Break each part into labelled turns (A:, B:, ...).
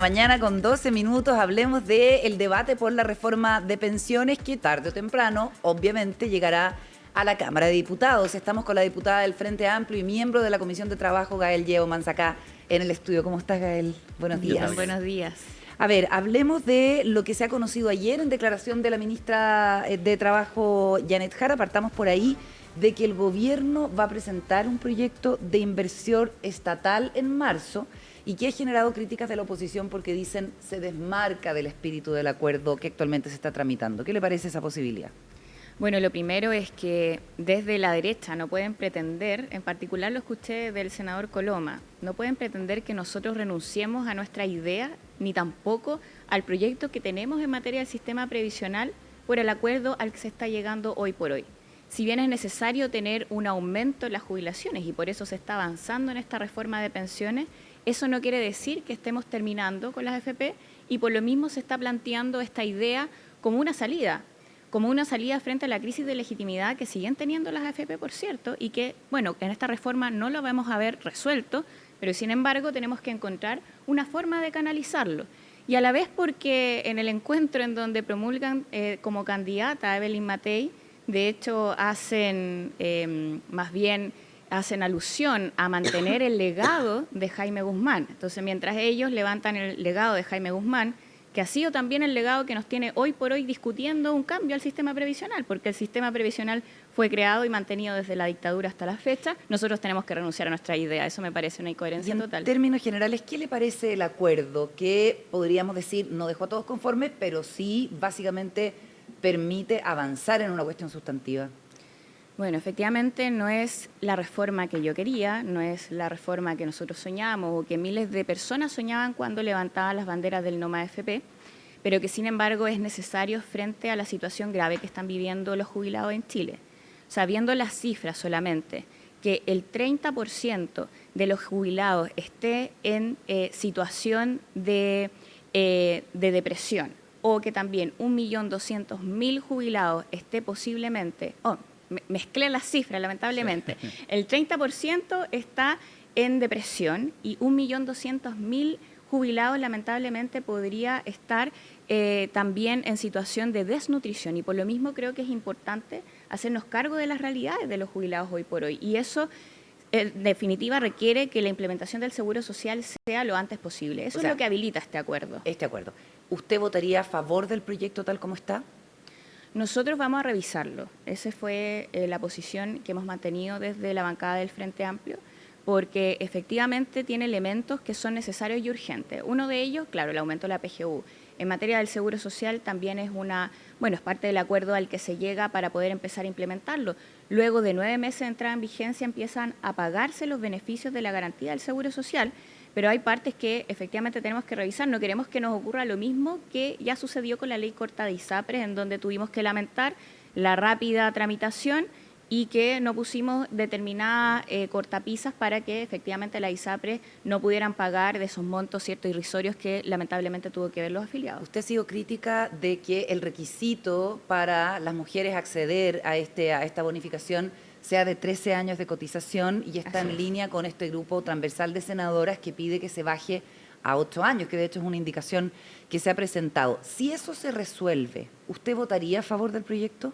A: Mañana con 12 minutos hablemos del debate por la reforma de pensiones que tarde o temprano obviamente llegará a la Cámara de Diputados. Estamos con la diputada del Frente Amplio y miembro de la Comisión de Trabajo, Gael Yeomans, acá en el estudio. ¿Cómo estás, Gael? Buenos días.
B: Buenos días.
A: A ver, hablemos de lo que se ha conocido ayer en declaración de la ministra de Trabajo, Janet Jara. Partamos por ahí, de que el gobierno va a presentar un proyecto de inversión estatal en marzo y que ha generado críticas de la oposición porque dicen se desmarca del espíritu del acuerdo que actualmente se está tramitando. ¿Qué le parece esa posibilidad?
B: Bueno, lo primero es que desde la derecha no pueden pretender, en particular lo escuché del senador Coloma, no pueden pretender que nosotros renunciemos a nuestra idea ni tampoco al proyecto que tenemos en materia del sistema previsional por el acuerdo al que se está llegando hoy por hoy. Si bien es necesario tener un aumento en las jubilaciones y por eso se está avanzando en esta reforma de pensiones, eso no quiere decir que estemos terminando con las AFP y por lo mismo se está planteando esta idea como una salida frente a la crisis de legitimidad que siguen teniendo las AFP, por cierto, y que, bueno, en esta reforma no lo vamos a ver resuelto, pero sin embargo tenemos que encontrar una forma de canalizarlo. Y a la vez porque en el encuentro en donde promulgan como candidata a Evelyn Matei, de hecho hacen alusión a mantener el legado de Jaime Guzmán. Entonces, mientras ellos levantan el legado de Jaime Guzmán, que ha sido también el legado que nos tiene hoy por hoy discutiendo un cambio al sistema previsional, porque el sistema previsional fue creado y mantenido desde la dictadura hasta la fecha, nosotros tenemos que renunciar a nuestra idea. Eso me parece una incoherencia total.
A: En términos generales, ¿qué le parece el acuerdo que podríamos decir no dejó a todos conformes, pero sí básicamente permite avanzar en una cuestión sustantiva?
B: Bueno, efectivamente no es la reforma que yo quería, no es la reforma que nosotros soñábamos o que miles de personas soñaban cuando levantaban las banderas del no más AFP, pero que sin embargo es necesario frente a la situación grave que están viviendo los jubilados en Chile. Sabiendo las cifras solamente, que el 30% de los jubilados esté en situación de depresión o que también 1.200.000 jubilados esté posiblemente... mezclé las cifras, lamentablemente. Sí. El 30% está en depresión y 1.200.000 jubilados, lamentablemente, podría estar también en situación de desnutrición. Y por lo mismo creo que es importante hacernos cargo de las realidades de los jubilados hoy por hoy. Y eso, en definitiva, requiere que la implementación del seguro social sea lo antes posible. Eso es lo que habilita este acuerdo.
A: Este acuerdo. ¿Usted votaría a favor del proyecto tal como está?
B: Nosotros vamos a revisarlo. Esa fue la posición que hemos mantenido desde la bancada del Frente Amplio, porque efectivamente tiene elementos que son necesarios y urgentes. Uno de ellos, claro, el aumento de la PGU. En materia del seguro social también es es parte del acuerdo al que se llega para poder empezar a implementarlo. Luego de 9 meses de entrada en vigencia empiezan a pagarse los beneficios de la garantía del seguro social, pero hay partes que efectivamente tenemos que revisar. No queremos que nos ocurra lo mismo que ya sucedió con la ley corta de ISAPRES, en donde tuvimos que lamentar la rápida tramitación y que no pusimos determinadas cortapisas para que efectivamente la ISAPRES no pudieran pagar de esos montos ciertos irrisorios que lamentablemente tuvo que ver los afiliados.
A: Usted ha sido crítica de que el requisito para las mujeres acceder a esta bonificación sea de 13 años de cotización y está en línea con este grupo transversal de senadoras que pide que se baje a 8 años, que de hecho es una indicación que se ha presentado. Si eso se resuelve, ¿usted votaría a favor del proyecto?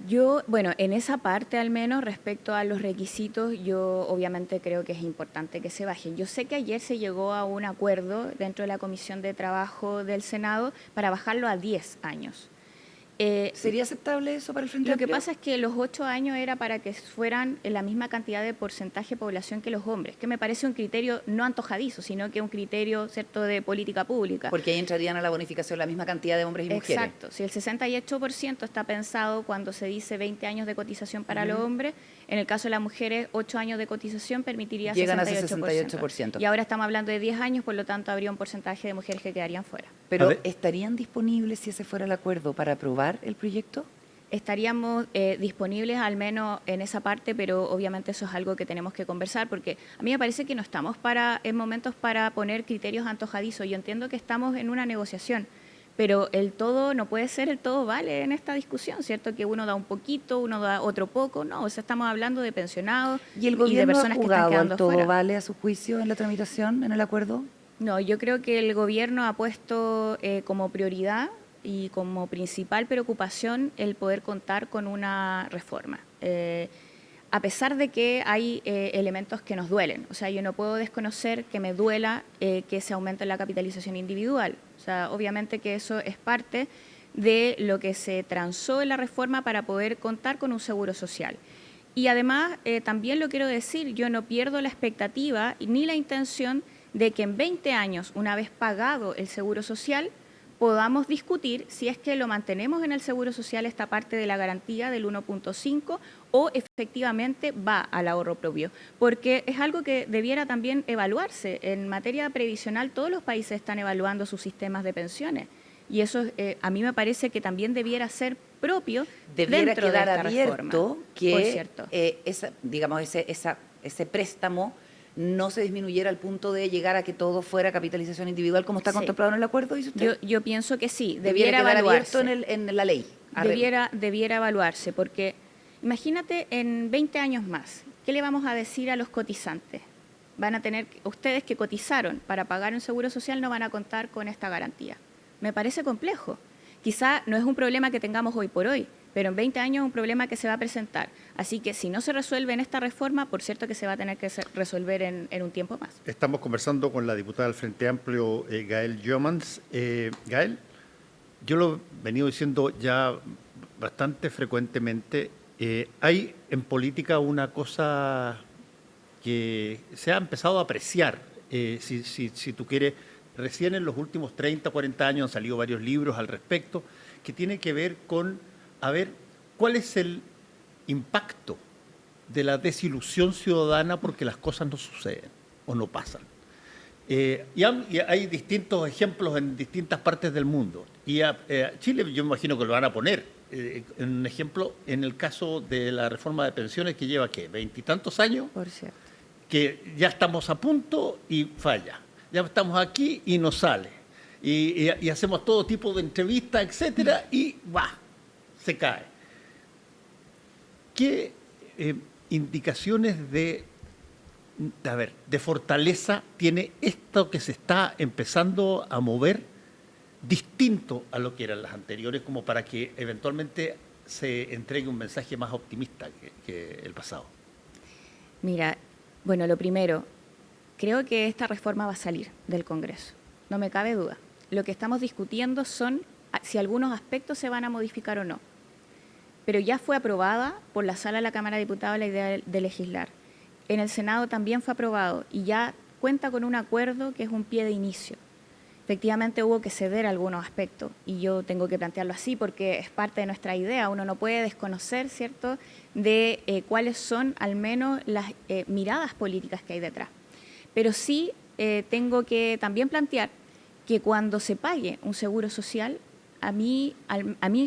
B: Yo, en esa parte al menos, respecto a los requisitos, yo obviamente creo que es importante que se bajen. Yo sé que ayer se llegó a un acuerdo dentro de la Comisión de Trabajo del Senado para bajarlo a 10 años.
A: ¿Sería aceptable eso para el Frente Amplio?
B: Lo que pasa es que los 8 años era para que fueran en la misma cantidad de porcentaje de población que los hombres, que me parece un criterio no antojadizo, sino que un criterio, ¿cierto?, de política pública.
A: Porque ahí entrarían a la bonificación la misma cantidad de hombres y mujeres.
B: Exacto. Si el 68% está pensado cuando se dice 20 años de cotización para los hombres, en el caso de las mujeres, 8 años de cotización permitiría 68%.
A: Llegan a ese 68%.
B: Y ahora estamos hablando de 10 años, por lo tanto habría un porcentaje de mujeres que quedarían fuera.
A: Pero ¿estarían disponibles, si ese fuera el acuerdo, para aprobar el proyecto?
B: Estaríamos disponibles al menos en esa parte, pero obviamente eso es algo que tenemos que conversar, porque a mí me parece que no estamos en momentos para poner criterios antojadizos. Yo entiendo que estamos en una negociación, pero el todo no puede ser el todo vale en esta discusión, ¿cierto? Que uno da un poquito, uno da otro poco, no, o sea, estamos hablando de pensionados
A: y de personas que están quedando fuera. ¿Y el gobierno ha jugado al todo
B: fuera.
A: vale a su juicio en la tramitación, en el acuerdo?
B: No, yo creo que el gobierno ha puesto como prioridad y como principal preocupación el poder contar con una reforma. A pesar de que hay elementos que nos duelen. O sea, yo no puedo desconocer que me duela que se aumente la capitalización individual. O sea, obviamente que eso es parte de lo que se transó en la reforma para poder contar con un seguro social. Y además, también lo quiero decir, yo no pierdo la expectativa ni la intención de que en 20 años, una vez pagado el seguro social, podamos discutir si es que lo mantenemos en el seguro social esta parte de la garantía del 1.5 o efectivamente va al ahorro propio, porque es algo que debiera también evaluarse. En materia previsional todos los países están evaluando sus sistemas de pensiones y eso a mí me parece que también debiera ser propio
A: debiera
B: dentro
A: quedar
B: de esta
A: abierto
B: reforma.
A: que ese préstamo no se disminuyera al punto de llegar a que todo fuera capitalización individual como está contemplado en el acuerdo, dice usted.
B: Yo pienso que sí,
A: debiera quedar
B: evaluarse.
A: abierto en la ley.
B: Debiera evaluarse, porque imagínate en 20 años más, ¿qué le vamos a decir a los cotizantes? Van a tener, ustedes que cotizaron para pagar un seguro social no van a contar con esta garantía. Me parece complejo. Quizá no es un problema que tengamos hoy por hoy, pero en 20 años es un problema que se va a presentar. Así que si no se resuelve en esta reforma, por cierto que se va a tener que resolver en un tiempo más.
C: Estamos conversando con la diputada del Frente Amplio, Gael Jomans. Gael, yo lo he venido diciendo ya bastante frecuentemente, hay en política una cosa que se ha empezado a apreciar, si tú quieres, recién en los últimos 30, 40 años han salido varios libros al respecto, que tiene que ver con, a ver, ¿cuál es el impacto de la desilusión ciudadana porque las cosas no suceden o no pasan? Y hay distintos ejemplos en distintas partes del mundo. Y a Chile yo me imagino que lo van a poner. Un ejemplo, en el caso de la reforma de pensiones que lleva, ¿qué? 20 y tantos años.
B: Por cierto.
C: Que ya estamos a punto y falla. Ya estamos aquí y no sale. Y hacemos todo tipo de entrevistas, etcétera, y se cae. ¿Qué indicaciones de fortaleza tiene esto que se está empezando a mover distinto a lo que eran las anteriores, como para que eventualmente se entregue un mensaje más optimista que el pasado?
B: Mira, bueno, lo primero, creo que esta reforma va a salir del Congreso, no me cabe duda. Lo que estamos discutiendo son si algunos aspectos se van a modificar o no. Pero ya fue aprobada por la Sala de la Cámara de Diputados la idea de legislar. En el Senado también fue aprobado y ya cuenta con un acuerdo que es un pie de inicio. Efectivamente hubo que ceder algunos aspectos y yo tengo que plantearlo así porque es parte de nuestra idea. Uno no puede desconocer, ¿cierto?, de cuáles son al menos las miradas políticas que hay detrás. Pero sí tengo que también plantear que cuando se pague un seguro social, a mi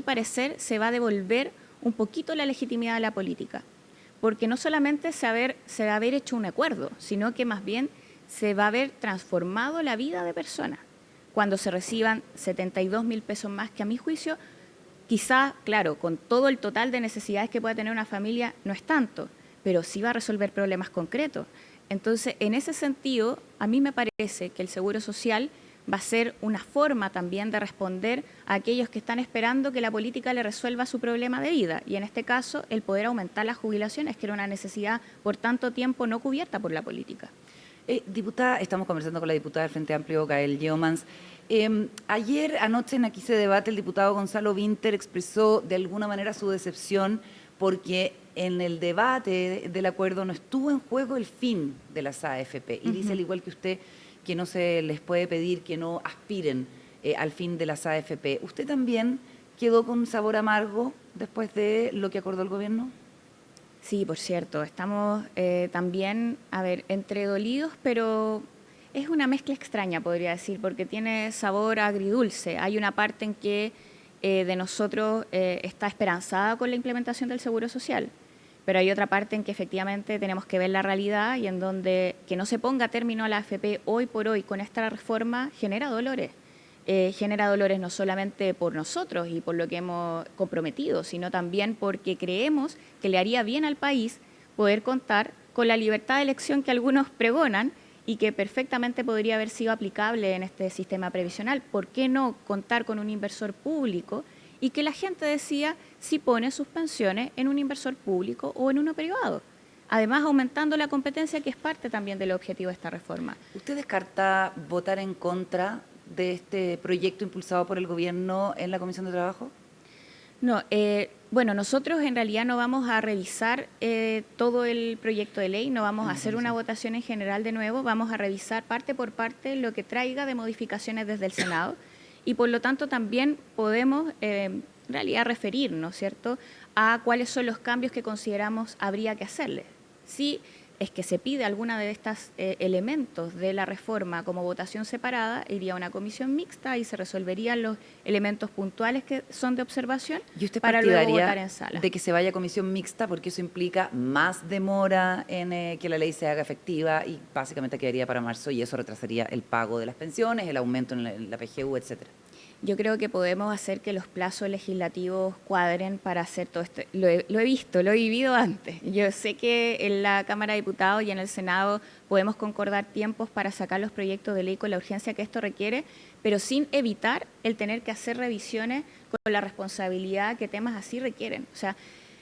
B: parecer se va a devolver un poquito la legitimidad de la política, porque no solamente se va a haber hecho un acuerdo, sino que más bien se va a haber transformado la vida de personas. Cuando se reciban 72.000 pesos más, que a mi juicio, quizá, claro, con todo el total de necesidades que pueda tener una familia, no es tanto, pero sí va a resolver problemas concretos. Entonces, en ese sentido, a mí me parece que el seguro social va a ser una forma también de responder a aquellos que están esperando que la política le resuelva su problema de vida. Y en este caso, el poder aumentar las jubilaciones, que era una necesidad por tanto tiempo no cubierta por la política.
A: Diputada, estamos conversando con la diputada del Frente Amplio, Gael Jomans. Anoche en Aquí se debate, el diputado Gonzalo Vinter expresó de alguna manera su decepción porque en el debate del acuerdo no estuvo en juego el fin de las AFP. Y dice, al igual que usted, que no se les puede pedir que no aspiren al fin de las AFP. ¿Usted también quedó con sabor amargo después de lo que acordó el gobierno?
B: Sí, por cierto, estamos también, entre dolidos, pero es una mezcla extraña, podría decir, porque tiene sabor agridulce. Hay una parte en que de nosotros está esperanzada con la implementación del seguro social, pero hay otra parte en que efectivamente tenemos que ver la realidad y en donde que no se ponga término a la AFP hoy por hoy con esta reforma genera dolores. Genera dolores no solamente por nosotros y por lo que hemos comprometido, sino también porque creemos que le haría bien al país poder contar con la libertad de elección que algunos pregonan y que perfectamente podría haber sido aplicable en este sistema previsional. ¿Por qué no contar con un inversor público y que la gente decida si pone sus pensiones en un inversor público o en uno privado? Además, aumentando la competencia, que es parte también del objetivo de esta reforma.
A: ¿Usted descarta votar en contra de este proyecto impulsado por el gobierno en la Comisión de Trabajo?
B: No, bueno, nosotros en realidad no vamos a revisar todo el proyecto de ley, no vamos a hacer una votación en general de nuevo, vamos a revisar parte por parte lo que traiga de modificaciones desde el Senado y por lo tanto también podemos en realidad referirnos, ¿cierto?, a cuáles son los cambios que consideramos habría que hacerle. Si es que se pide alguna de estos elementos de la reforma como votación separada, iría a una comisión mixta y se resolverían los elementos puntuales que son de observación
A: ¿Y usted
B: para luego
A: partidaría
B: votar en sala.
A: de que se vaya a comisión mixta porque eso implica más demora en que la ley se haga efectiva y básicamente quedaría para marzo y eso retrasaría el pago de las pensiones, el aumento en la PGU, etcétera?
B: Yo creo que podemos hacer que los plazos legislativos cuadren para hacer todo esto. Lo he visto, lo he vivido antes. Yo sé que en la Cámara de Diputados y en el Senado podemos concordar tiempos para sacar los proyectos de ley con la urgencia que esto requiere, pero sin evitar el tener que hacer revisiones con la responsabilidad que temas así requieren. O sea,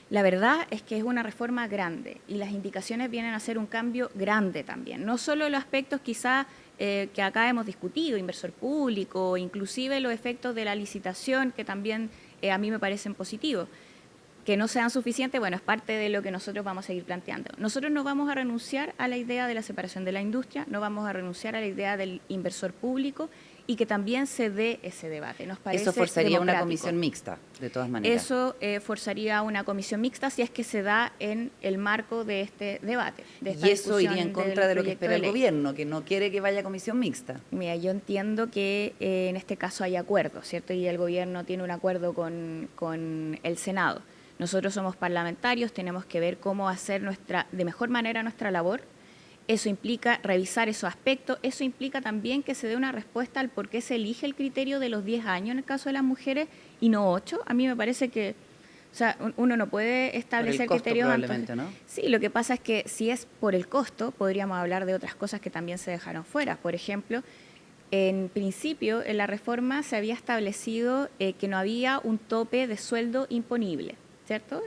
B: la verdad es que es una reforma grande y las indicaciones vienen a ser un cambio grande también. No solo los aspectos quizás que acá hemos discutido, inversor público, inclusive los efectos de la licitación, que también a mí me parecen positivos. Que no sean suficientes, bueno, es parte de lo que nosotros vamos a seguir planteando. Nosotros no vamos a renunciar a la idea de la separación de la industria, no vamos a renunciar a la idea del inversor público y que también se dé ese debate. Nos parece
A: eso forzaría
B: democrático.
A: una comisión mixta, de todas maneras.
B: Eso forzaría una comisión mixta si es que se da en el marco de este debate. De esta
A: y eso iría en contra de lo que espera el
B: ley.
A: gobierno, que no quiere que vaya a comisión mixta.
B: Mira, yo entiendo que en este caso hay acuerdo, ¿cierto? Y el gobierno tiene un acuerdo con el Senado. Nosotros somos parlamentarios, tenemos que ver cómo hacer de mejor manera nuestra labor. Eso implica revisar esos aspectos, eso implica también que se dé una respuesta al por qué se elige el criterio de los 10 años en el caso de las mujeres y no 8. A mí me parece que, o sea, uno no puede establecer
A: por el costo,
B: criterios
A: probablemente, ¿no?
B: Sí, lo que pasa es que si es por el costo, podríamos hablar de otras cosas que también se dejaron fuera. Por ejemplo, en principio, en la reforma se había establecido que no había un tope de sueldo imponible, ¿cierto?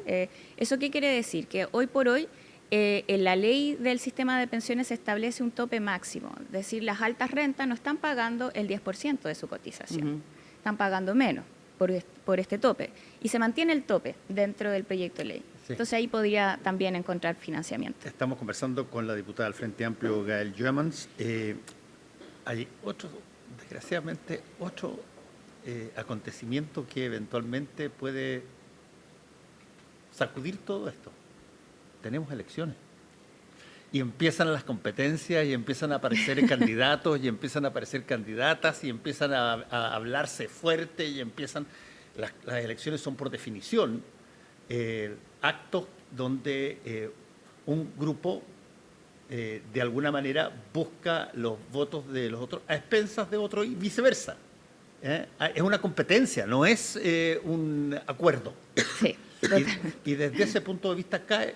B: ¿Eso qué quiere decir? Que hoy por hoy en la ley del sistema de pensiones se establece un tope máximo, es decir, las altas rentas no están pagando el 10% de su cotización, están pagando menos por este tope y se mantiene el tope dentro del proyecto de ley. Sí. Entonces ahí podría también encontrar financiamiento.
C: Estamos conversando con la diputada del Frente Amplio, Gael Jomans. Hay desgraciadamente, otro acontecimiento que eventualmente puede sacudir todo esto. Tenemos elecciones y empiezan las competencias y empiezan a aparecer candidatos y empiezan a aparecer candidatas y empiezan a hablarse fuerte y empiezan, las elecciones son por definición actos donde un grupo de alguna manera busca los votos de los otros a expensas de otro y viceversa. Es una competencia, no es un acuerdo.
B: Sí.
C: Y desde ese punto de vista cae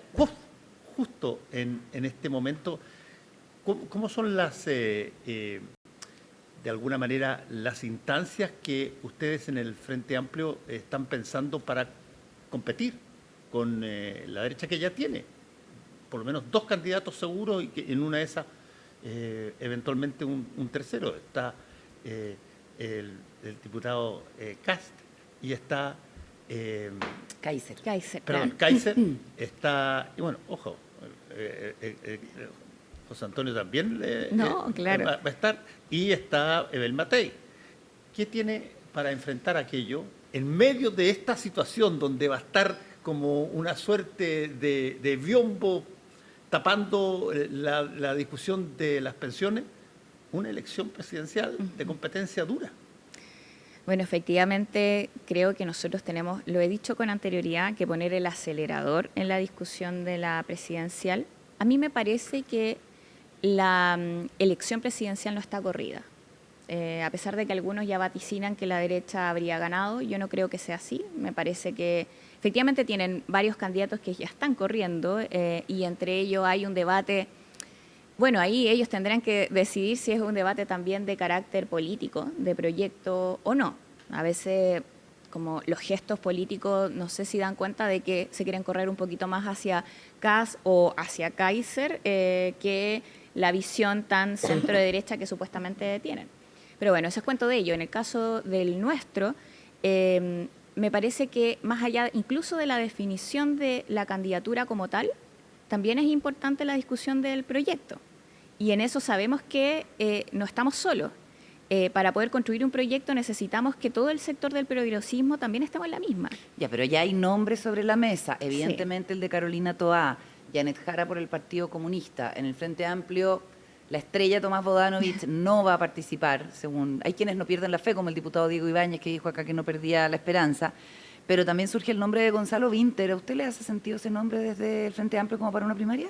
C: justo en este momento. ¿Cómo son de alguna manera las instancias que ustedes en el Frente Amplio están pensando para competir con la derecha, que ya tiene por lo menos 2 candidatos seguros y que en una de esas eventualmente un tercero? Está el diputado Kast y está
A: Kaiser.
C: Perdón,
B: claro.
C: Kaiser está, y bueno, ojo, José Antonio también
B: claro.
C: va a estar, y está Ebel Matei. ¿Qué tiene para enfrentar aquello en medio de esta situación donde va a estar como una suerte de biombo tapando la discusión de las pensiones? Una elección presidencial de competencia dura.
B: Bueno, efectivamente creo que nosotros tenemos, lo he dicho con anterioridad, que poner el acelerador en la discusión de la presidencial. A mí me parece que la elección presidencial no está corrida. A pesar de que algunos ya vaticinan que la derecha habría ganado, yo no creo que sea así. Me parece que efectivamente tienen varios candidatos que ya están corriendo y entre ellos hay un debate Bueno, ahí ellos tendrán que decidir si es un debate también de carácter político, de proyecto o no. A veces, como los gestos políticos, no sé si dan cuenta de que se quieren correr un poquito más hacia Kast o hacia Kaiser que la visión tan centro-derecha que supuestamente tienen. Pero bueno, eso es cuento de ello. En el caso del nuestro, me parece que más allá incluso de la definición de la candidatura como tal, también es importante la discusión del proyecto. Y en eso sabemos que no estamos solos. Para poder construir un proyecto necesitamos que todo el sector del progresismo también estemos en la misma.
A: Ya, pero ya hay nombres sobre la mesa. Evidentemente el de Carolina Toá, Janet Jara por el Partido Comunista. En el Frente Amplio, la estrella Tomás Bodanovich no va a participar, según... Hay quienes no pierden la fe, como el diputado Diego Ibáñez, que dijo acá que no perdía la esperanza. Pero también surge el nombre de Gonzalo Vinter. ¿A usted le hace sentido ese nombre desde el Frente Amplio como para una primaria?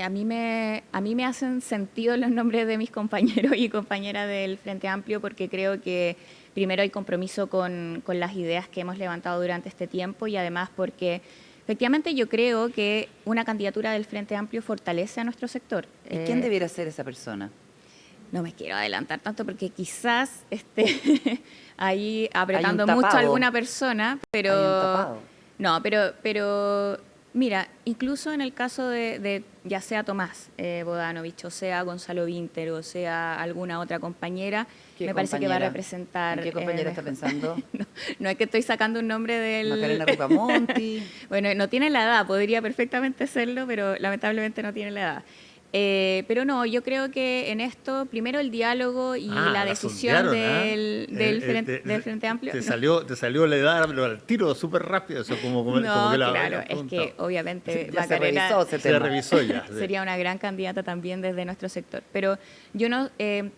B: A mí me hacen sentido los nombres de mis compañeros y compañeras del Frente Amplio porque creo que primero hay compromiso con las ideas que hemos levantado durante este tiempo y además porque efectivamente yo creo que una candidatura del Frente Amplio fortalece a nuestro sector.
A: ¿Y quién debiera ser esa persona?
B: No me quiero adelantar tanto porque quizás esté ahí apretando
A: tapado.
B: mucho a alguna persona, pero...
A: Hay un tapado.
B: No, pero mira, incluso en el caso de ya sea Tomás Bodanovich, o sea Gonzalo Vinter, o sea alguna otra compañera, me parece que va a representar...
A: ¿En qué compañera está pensando?
B: No es que estoy sacando un nombre del...
A: Macarena Rucamonti.
B: Bueno, no tiene la edad, podría perfectamente serlo, pero lamentablemente no tiene la edad. Pero no, yo creo que en esto, primero el diálogo y la decisión del Frente Amplio.
C: Te salió la edad, pero al tiro, súper rápido. Eso como que
B: claro, es que obviamente Macarena
C: se revisó ya.
B: Sería una gran candidata también desde nuestro sector. Pero yo no,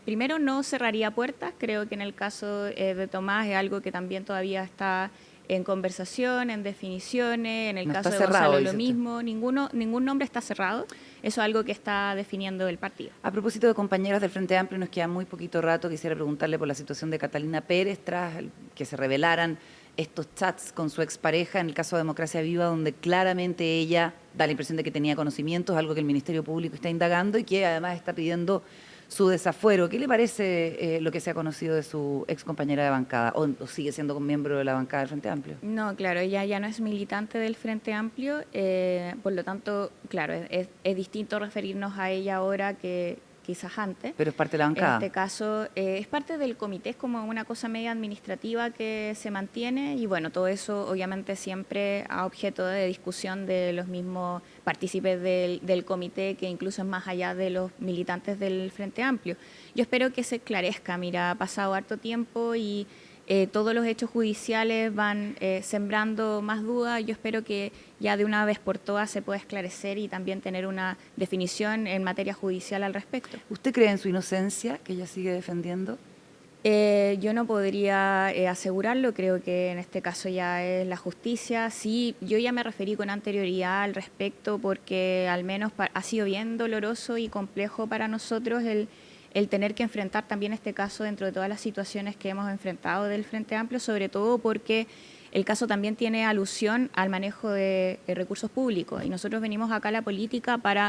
B: primero no cerraría puertas, creo que en el caso de Tomás es algo que también todavía está en conversación, en definiciones, en el caso de Gonzalo lo mismo, ningún nombre está cerrado, eso es algo que está definiendo el partido.
A: A propósito de compañeros del Frente Amplio, nos queda muy poquito rato, quisiera preguntarle por la situación de Catalina Pérez tras que se revelaran estos chats con su expareja en el caso de Democracia Viva, donde claramente ella da la impresión de que tenía conocimientos, algo que el Ministerio Público está indagando y que además está pidiendo su desafuero. ¿Qué le parece lo que se ha conocido de su ex compañera de bancada? ¿O sigue siendo miembro de la bancada del Frente Amplio?
B: No, claro, ella ya no es militante del Frente Amplio, por lo tanto, claro, es distinto referirnos a ella ahora que quizás antes.
A: Pero es parte de la bancada.
B: En este caso, es parte del comité, es como una cosa media administrativa que se mantiene y bueno, todo eso obviamente siempre a objeto de discusión de los mismos partícipes del comité, que incluso es más allá de los militantes del Frente Amplio. Yo espero que se esclarezca, mira, ha pasado harto tiempo y todos los hechos judiciales van sembrando más dudas. Yo espero que ya de una vez por todas se pueda esclarecer y también tener una definición en materia judicial al respecto.
A: ¿Usted cree en su inocencia, que ella sigue defendiendo?
B: Yo no podría asegurarlo, creo que en este caso ya es la justicia. Sí, yo ya me referí con anterioridad al respecto porque al menos ha sido bien doloroso y complejo para nosotros el tener que enfrentar también este caso dentro de todas las situaciones que hemos enfrentado del Frente Amplio, sobre todo porque el caso también tiene alusión al manejo de recursos públicos y nosotros venimos acá a la política para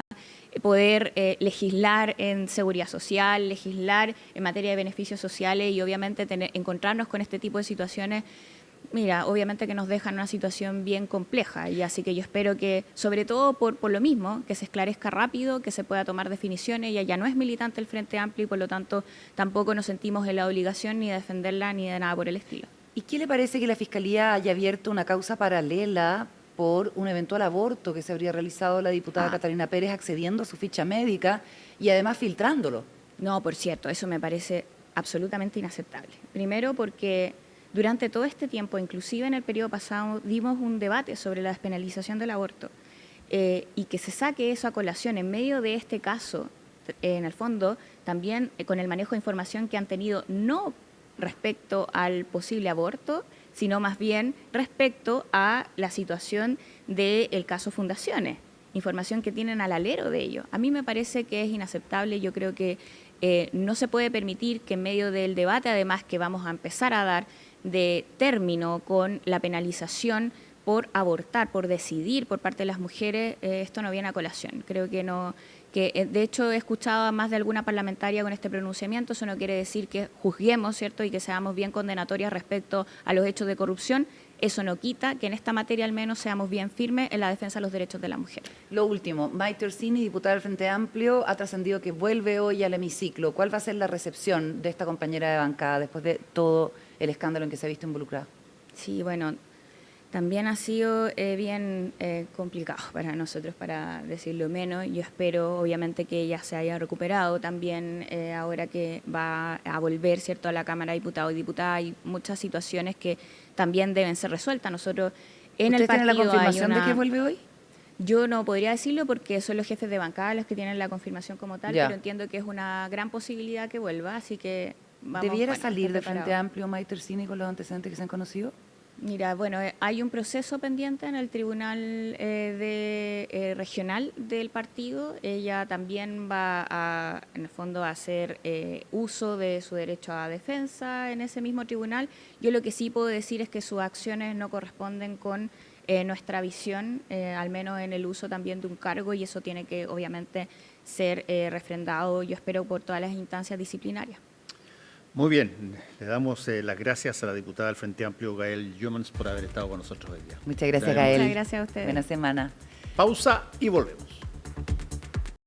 B: poder legislar en seguridad social, legislar en materia de beneficios sociales y obviamente encontrarnos con este tipo de situaciones. Mira, obviamente que nos dejan una situación bien compleja y así que yo espero que, sobre todo por lo mismo, que se esclarezca rápido, que se pueda tomar definiciones. Ella ya no es militante del Frente Amplio y por lo tanto tampoco nos sentimos en la obligación ni de defenderla ni de nada por el estilo.
A: ¿Y qué le parece que la Fiscalía haya abierto una causa paralela por un eventual aborto que se habría realizado la diputada Catalina Pérez accediendo a su ficha médica y además filtrándolo?
B: No, por cierto, eso me parece absolutamente inaceptable. Primero porque durante todo este tiempo, inclusive en el periodo pasado, dimos un debate sobre la despenalización del aborto y que se saque eso a colación en medio de este caso, en el fondo, también con el manejo de información que han tenido, no respecto al posible aborto, sino más bien respecto a la situación del caso Fundaciones, información que tienen al alero de ello. A mí me parece que es inaceptable, yo creo que no se puede permitir que en medio del debate, además que vamos a empezar a dar de término con la penalización por abortar, por decidir por parte de las mujeres, esto no viene a colación. Creo que que de hecho he escuchado a más de alguna parlamentaria con este pronunciamiento. Eso no quiere decir que juzguemos, ¿cierto?, y que seamos bien condenatorias respecto a los hechos de corrupción. Eso no quita que en esta materia al menos seamos bien firmes en la defensa de los derechos de la mujer.
A: Lo último, Maite Orsini, diputada del Frente Amplio, ha trascendido que vuelve hoy al hemiciclo. ¿Cuál va a ser la recepción de esta compañera de bancada después de todo el escándalo en que se ha visto involucrada?
B: Sí, bueno, también ha sido bien complicado para nosotros, para decirlo menos. Yo espero, obviamente, que ella se haya recuperado también ahora que va a volver, ¿cierto?, a la Cámara de Diputados y Diputadas. Hay muchas situaciones que también deben ser resueltas. Nosotros en el partido
A: ¿Usted tiene la confirmación
B: hay
A: de que vuelve hoy?
B: Yo no podría decirlo porque son los jefes de bancada los que tienen la confirmación como tal,
A: Ya.
B: pero entiendo que es una gran posibilidad que vuelva, así que vamos.
A: ¿Debiera
B: bueno,
A: salir del
B: preparados.
A: Frente Amplio Maite Orsini con los antecedentes que se han conocido?
B: Mira, bueno, hay un proceso pendiente en el tribunal regional del partido. Ella también va a, en el fondo, a hacer uso de su derecho a defensa en ese mismo tribunal. Yo lo que sí puedo decir es que sus acciones no corresponden con nuestra visión, al menos en el uso también de un cargo, y eso tiene que, obviamente, ser refrendado, yo espero, por todas las instancias disciplinarias.
C: Muy bien, le damos las gracias a la diputada del Frente Amplio, Gael Jomans, por haber estado con nosotros hoy día.
A: Muchas gracias,
C: Le agradecemos.
A: Gael.
B: Muchas gracias a ustedes.
A: Buena semana.
C: Pausa y volvemos.